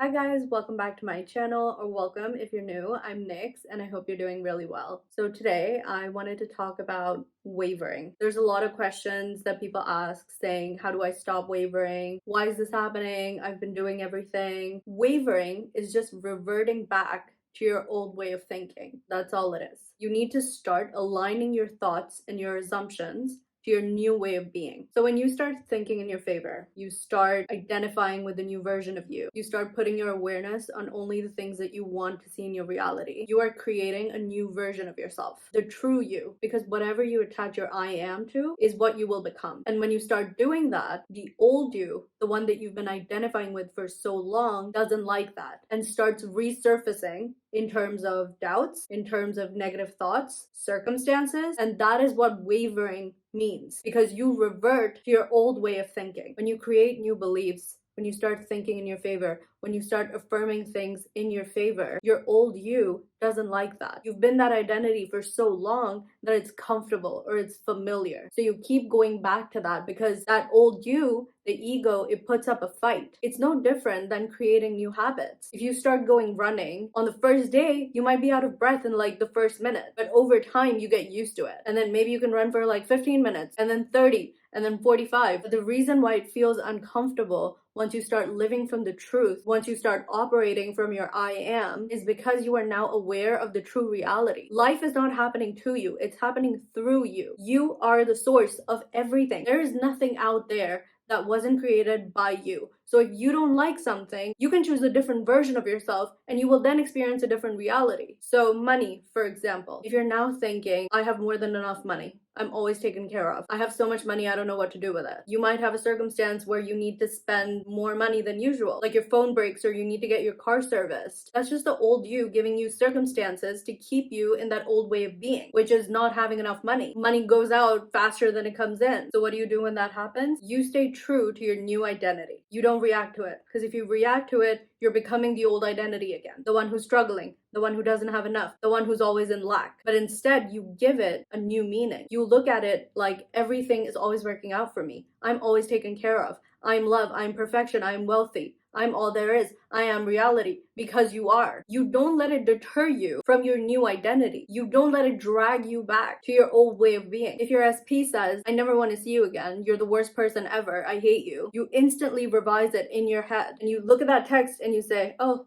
Hi guys, welcome back to my channel, or welcome if you're new. I'm Nix and I hope you're doing really well. So today I wanted to talk about wavering. There's a lot of questions that people ask saying, how do I stop wavering? Why is this happening? I've been doing everything. Wavering is just reverting back to your old way of thinking. That's all it is. You need to start aligning your thoughts and your assumptions to your new way of being. So when you start thinking in your favor, you start identifying with a new version of you. You start putting your awareness on only the things that you want to see in your reality. You are creating a new version of yourself, the true you, because whatever you attach your I am to is what you will become. And when you start doing that, the old you, the one that you've been identifying with for so long, doesn't like that and starts resurfacing in terms of doubts, in terms of negative thoughts, circumstances, and that is what wavering means, because you revert to your old way of thinking. When you create new beliefs, when you start thinking in your favor, when you start affirming things in your favor, your old you doesn't like that. You've been that identity for so long that it's comfortable or it's familiar. So you keep going back to that because that old you, the ego, it puts up a fight. It's no different than creating new habits. If you start going running, on the first day, you might be out of breath in like the first minute, but over time you get used to it. And then maybe you can run for like 15 minutes and then 30 and then 45. But the reason why it feels uncomfortable once you start living from the truth, once you start operating from your I am, is because you are now aware of the true reality. Life is not happening to you, it's happening through you. You are the source of everything. There is nothing out there that wasn't created by you. So if you don't like something, you can choose a different version of yourself and you will then experience a different reality. So money, for example, if you're now thinking, I have more than enough money, I'm always taken care of, I have so much money, I don't know what to do with it. You might have a circumstance where you need to spend more money than usual, like your phone breaks or you need to get your car serviced. That's just the old you giving you circumstances to keep you in that old way of being, which is not having enough money. Money goes out faster than it comes in. So what do you do when that happens? You stay true to your new identity. You don't react to it, because if you react to it, you're becoming the old identity again, the one who's struggling, the one who doesn't have enough, the one who's always in lack. But instead, you give it a new meaning. You look at it like everything is always working out for me. I'm always taken care of. I'm love. I'm perfection. I'm wealthy. I'm all there is. I am reality, because you are. You don't let it deter you from your new identity. You don't let it drag you back to your old way of being. If your SP says, I never want to see you again, you're the worst person ever, I hate you, you instantly revise it in your head. And you look at that text and you say, oh,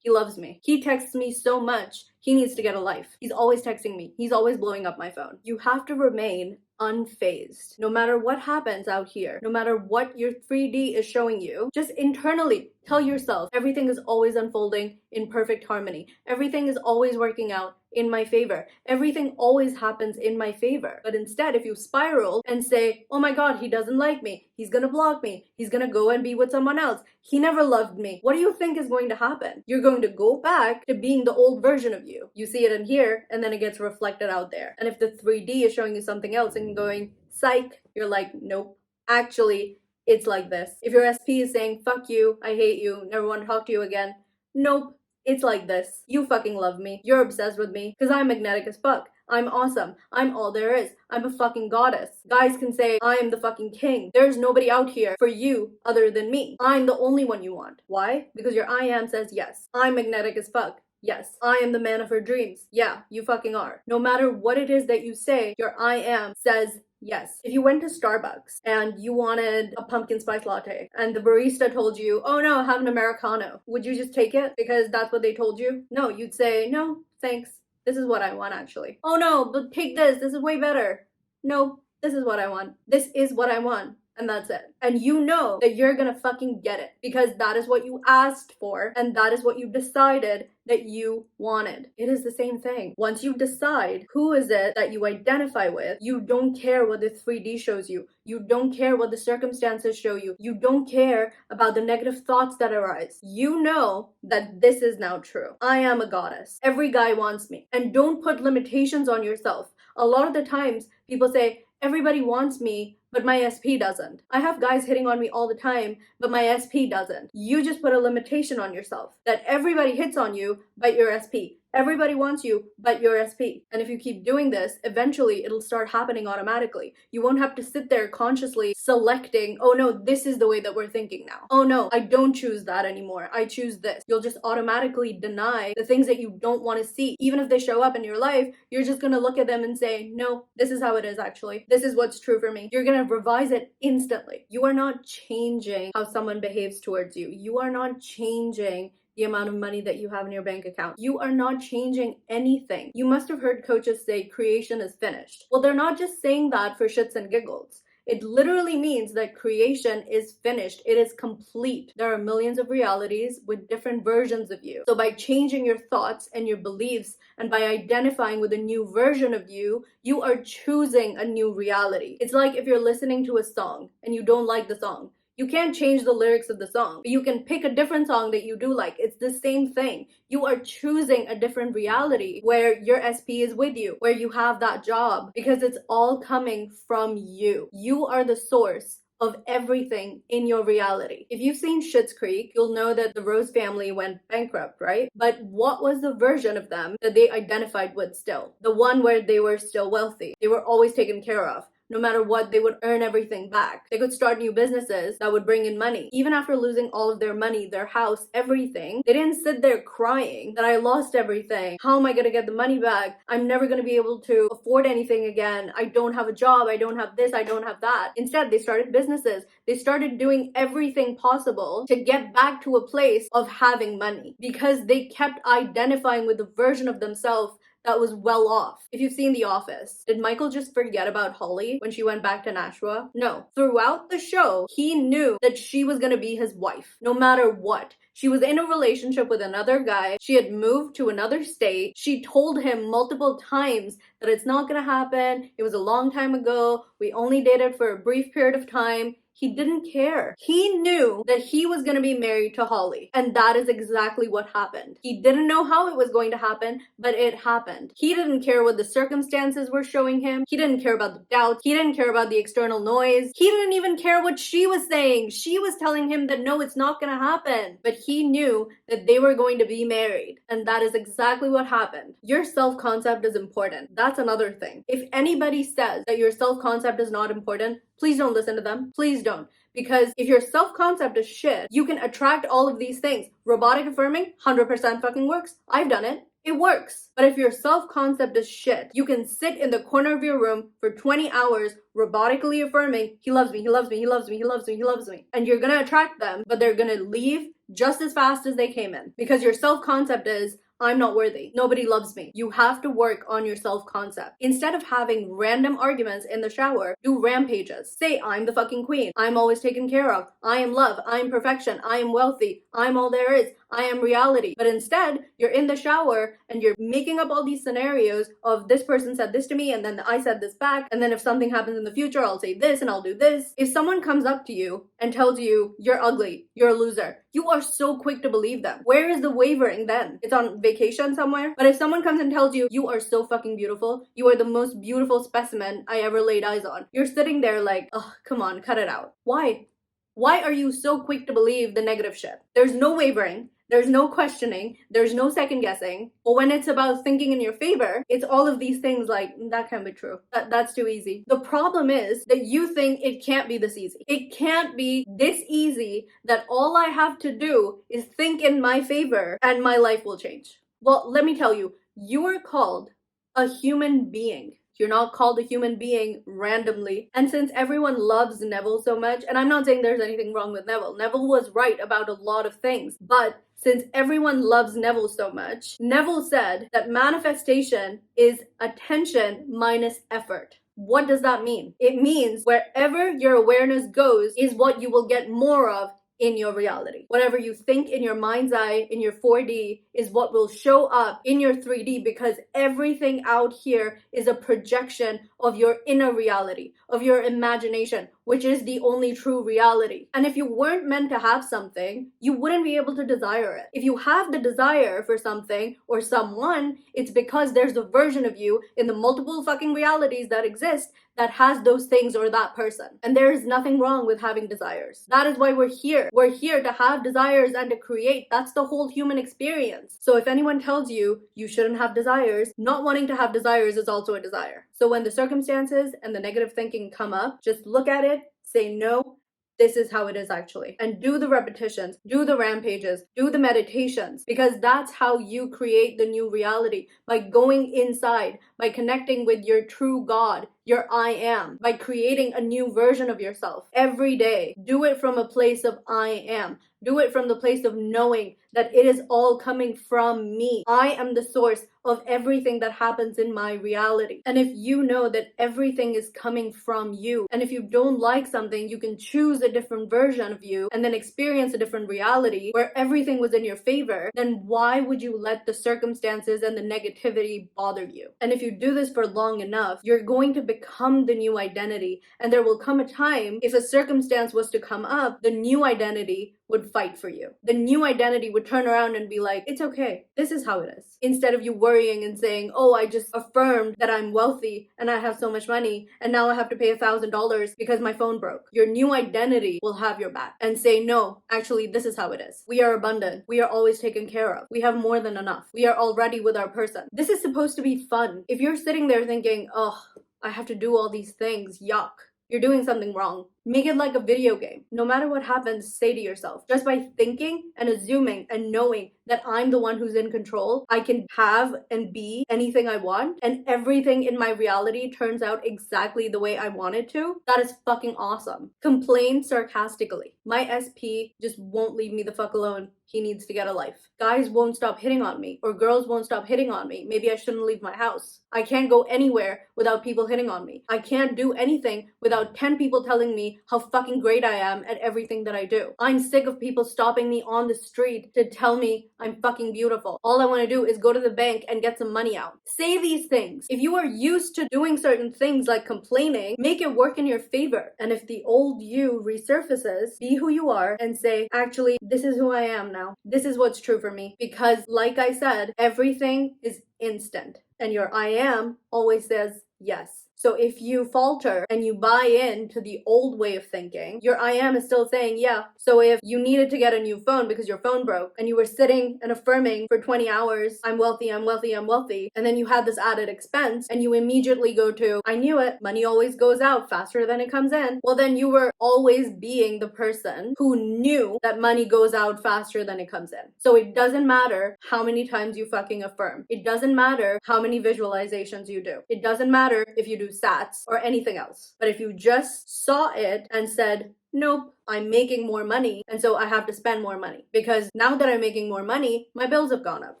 he loves me. He texts me so much. He needs to get a life. He's always texting me. He's always blowing up my phone. You have to remain unfazed. No matter what happens out here, no matter what your 3D is showing you, just internally tell yourself everything is always unfolding in perfect harmony. Everything is always working out in my favor. Everything always happens in my favor. But instead, if you spiral and say, oh my God, he doesn't like me, he's gonna block me, he's gonna go and be with someone else, he never loved me, what do you think is going to happen? You're going to go back to being the old version of you. You see it in here, and then it gets reflected out there. And if the 3D is showing you something else and going, psych, you're like, nope, actually, it's like this. If your SP is saying, fuck you, I hate you, never want to talk to you again, nope, it's like this. You fucking love me. You're obsessed with me because I'm magnetic as fuck. I'm awesome. I'm all there is. I'm a fucking goddess. Guys can say, I am the fucking king. There's nobody out here for you other than me. I'm the only one you want. Why? Because your I am says yes. I'm magnetic as fuck. Yes, I am the man of her dreams. Yeah, you fucking are. No matter what it is that you say, your I am says yes. If you went to Starbucks and you wanted a pumpkin spice latte and the barista told you, oh no, have an Americano, would you just take it because that's what they told you? No, you'd say, no, thanks. This is what I want actually. Oh no, but take this. This is way better. No, this is what I want. This is what I want. And that's it. And you know that you're gonna fucking get it because that is what you asked for and that is what you decided that you wanted. It is the same thing. Once you decide who is it that you identify with, you don't care what the 3D shows you. You don't care what the circumstances show you. You don't care about the negative thoughts that arise. You know that this is now true. I am a goddess. Every guy wants me. And don't put limitations on yourself. A lot of the times people say, everybody wants me, but my SP doesn't. I have guys hitting on me all the time, but my SP doesn't. You just put a limitation on yourself that everybody hits on you, but your SP. Everybody wants you but your SP. And if you keep doing this, eventually it'll start happening automatically. You won't have to sit there consciously selecting, oh no, this is the way that we're thinking now. Oh no, I don't choose that anymore. I choose this. You'll just automatically deny the things that you don't want to see. Even if they show up in your life, you're just gonna look at them and say, no, this is how it is actually. This is what's true for me. You're gonna revise it instantly. You are not changing how someone behaves towards you. You are not changing the amount of money that you have in your bank account. You are not changing anything. You must have heard coaches say creation is finished. Well, they're not just saying that for shits and giggles. It literally means that creation is finished. It is complete. There are millions of realities with different versions of you. So by changing your thoughts and your beliefs and by identifying with a new version of you, you are choosing a new reality. It's like if you're listening to a song and you don't like the song. You can't change the lyrics of the song, but you can pick a different song that you do like. It's the same thing. You are choosing a different reality where your SP is with you, where you have that job, because it's all coming from you. You are the source of everything in your reality. If you've seen Schitt's Creek, you'll know that the Rose family went bankrupt, right? But what was the version of them that they identified with still? The one where they were still wealthy. They were always taken care of. No matter what, they would earn everything back. They could start new businesses that would bring in money. Even after losing all of their money, their house, everything, they didn't sit there crying that I lost everything. How am I going to get the money back? I'm never going to be able to afford anything again. I don't have a job. I don't have this. I don't have that. Instead, they started businesses. They started doing everything possible to get back to a place of having money because they kept identifying with the version of themselves that was well off. If you've seen The Office, did Michael just forget about Holly when she went back to Nashua? No. Throughout the show, he knew that she was gonna be his wife, no matter what. She was in a relationship with another guy. She had moved to another state. She told him multiple times that it's not gonna happen. It was a long time ago. We only dated for a brief period of time. He didn't care. He knew that he was going to be married to Holly. And that is exactly what happened. He didn't know how it was going to happen, but it happened. He didn't care what the circumstances were showing him. He didn't care about the doubts. He didn't care about the external noise. He didn't even care what she was saying. She was telling him that no, it's not going to happen. But he knew that they were going to be married. And that is exactly what happened. Your self-concept is important. That's another thing. If anybody says that your self-concept is not important, please don't listen to them. Please don't. Because if your self-concept is shit, you can attract all of these things. Robotic affirming, 100% fucking works. I've done it. It works. But if your self-concept is shit, you can sit in the corner of your room for 20 hours robotically affirming, he loves me, he loves me, he loves me, he loves me, he loves me. And you're gonna attract them, but they're gonna leave just as fast as they came in. Because your self-concept is, I'm not worthy. Nobody loves me. You have to work on your self-concept. Instead of having random arguments in the shower, do rampages. Say, I'm the fucking queen. I'm always taken care of. I am love. I am perfection. I am wealthy. I'm all there is. I am reality. But instead, you're in the shower and you're making up all these scenarios of this person said this to me and then I said this back. And then if something happens in the future, I'll say this and I'll do this. If someone comes up to you and tells you you're ugly, you're a loser, you are so quick to believe them. Where is the wavering then? It's on vacation somewhere. But if someone comes and tells you, you are so fucking beautiful, you are the most beautiful specimen I ever laid eyes on, you're sitting there like, oh, come on, cut it out. Why? Why are you so quick to believe the negative shit? There's no wavering. There's no questioning. There's no second guessing. But when it's about thinking in your favor, it's all of these things like, that can't be true. That's too easy. The problem is that you think it can't be this easy. It can't be this easy that all I have to do is think in my favor and my life will change. Well, let me tell you, you are called a human being. You're not called a human being randomly. And since everyone loves Neville so much, and I'm not saying there's anything wrong with Neville. Neville was right about a lot of things. But since everyone loves Neville so much, Neville said that manifestation is attention minus effort. What does that mean? It means wherever your awareness goes is what you will get more of in your reality. Whatever you think in your mind's eye, in your 4D, is what will show up in your 3D, because everything out here is a projection of your inner reality, of your imagination. which is the only true reality. And if you weren't meant to have something, you wouldn't be able to desire it. If you have the desire for something or someone, it's because there's a version of you in the multiple fucking realities that exist that has those things or that person. And there is nothing wrong with having desires. That is why we're here. We're here to have desires and to create. That's the whole human experience. So if anyone tells you you shouldn't have desires, not wanting to have desires is also a desire. So when the circumstances and the negative thinking come up, just look at it, say no, this is how it is actually. And do the repetitions, do the rampages, do the meditations, because that's how you create the new reality, by going inside, by connecting with your true God, your I am, by creating a new version of yourself every day. Do it from a place of I am. Do it from the place of knowing that it is all coming from me. I am the source of everything that happens in my reality. And if you know that everything is coming from you, and if you don't like something, you can choose a different version of you and then experience a different reality where everything was in your favor, then why would you let the circumstances and the negativity bother you? And if you do this for long enough, you're going to become the new identity. And there will come a time, if a circumstance was to come up, the new identity would fight for you. The new identity would turn around and be like, it's okay, this is how it is. Instead of you worrying and saying, oh, I just affirmed that I'm wealthy and I have so much money and now I have to pay $1,000 because my phone broke. Your new identity will have your back and say, no, actually, this is how it is. We are abundant. We are always taken care of. We have more than enough. We are already with our person. This is supposed to be fun. If you're sitting there thinking, oh, I have to do all these things, yuck, you're doing something wrong. Make it like a video game. No matter what happens, say to yourself, just by thinking and assuming and knowing that I'm the one who's in control, I can have and be anything I want, and everything in my reality turns out exactly the way I want it to. That is fucking awesome. Complain sarcastically. My SP just won't leave me the fuck alone. He needs to get a life. Guys won't stop hitting on me, or girls won't stop hitting on me. Maybe I shouldn't leave my house. I can't go anywhere without people hitting on me. I can't do anything without 10 people telling me how fucking great I am at everything that I do. I'm sick of people stopping me on the street to tell me I'm fucking beautiful. All I want to do is go to the bank and get some money out. Say these things. If you are used to doing certain things like complaining, make it work in your favor. And if the old you resurfaces, be who you are and say, actually, this is who I am now. This is what's true for me. Because like I said, everything is instant. And your I am always says yes. So if you falter and you buy into the old way of thinking, your I am is still saying yeah. So if you needed to get a new phone because your phone broke and you were sitting and affirming for 20 hours, I'm wealthy, I'm wealthy, I'm wealthy, and then you had this added expense and you immediately go to, I knew it, money always goes out faster than it comes in. Well, then you were always being the person who knew that money goes out faster than it comes in. So it doesn't matter how many times you fucking affirm. It doesn't matter how many visualizations you do. It doesn't matter if you do sats or anything else. But if you just saw it and said, nope, I'm making more money, and so I have to spend more money because now that I'm making more money, my bills have gone up.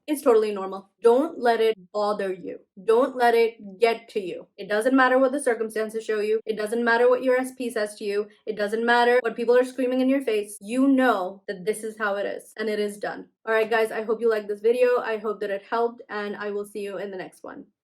It's totally normal. Don't let it bother you. Don't let it get to you. It doesn't matter what the circumstances show you. It doesn't matter what your SP says to you. It doesn't matter what people are screaming in your face. You know that this is how it is, and it is done. All right, guys, I hope you liked this video. I hope that it helped, and I will see you in the next one.